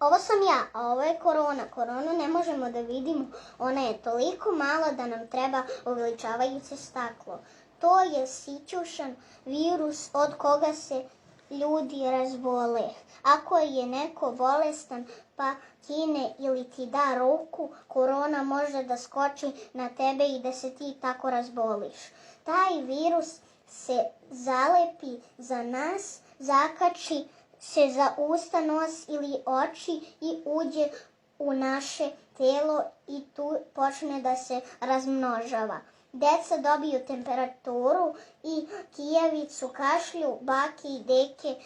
Ovo sam ja, a ovo je korona. Koronu ne možemo da vidimo. Ona je toliko mala da nam treba uveličavajuće staklo. To je sićušan virus od koga se ljudi razbole. Ako je neko bolestan pa kine ili ti da ruku, korona može da skoči na tebe i da se ti tako razboliš. Taj virus se zalepi za nas, zakači se za usta, nos ili oči i uđe u naše telo i tu počne da se razmnožava. Deca dobiju temperaturu i kijavicu, kašlju, bake i deke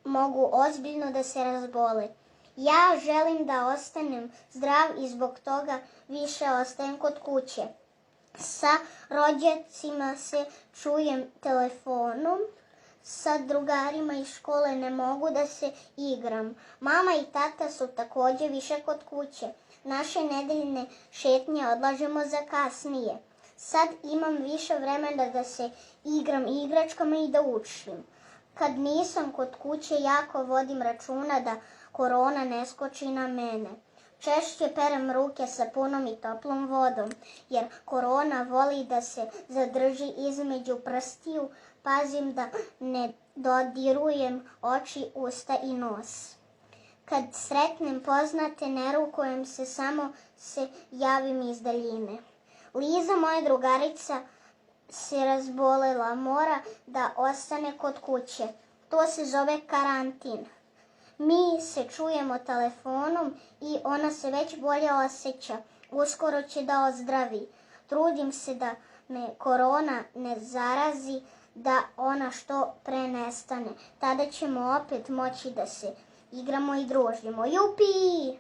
mogu ozbiljno da se razbole. Ja želim da ostanem zdrav i zbog toga više ostajem kod kuće. Sa rođacima se čujem telefonom, sa drugarima iz škole ne mogu da se igram. Mama i tata su takođe više kod kuće. Naše nedeljne šetnje odlažemo za kasnije. Sad imam više vremena da se igram igračkama i da učim. Kad nisam kod kuće, jako vodim računa da korona ne skoči na mene. Češće perem ruke sapunom i toplom vodom, jer korona voli da se zadrži između prstiju. Pazim da ne dodirujem oči, usta i nos. Kad sretnem poznate, ne rukujem se, samo se javim iz daljine. Liza, moja drugarica, se razbolela, mora da ostane kod kuće. To se zove karantin. Mi se čujemo telefonom i ona se već bolje osjeća. Uskoro će da ozdravi. Trudim se da me korona ne zarazi, da ona što pre nestane. Tada ćemo opet moći da se igramo i družimo. Jupi!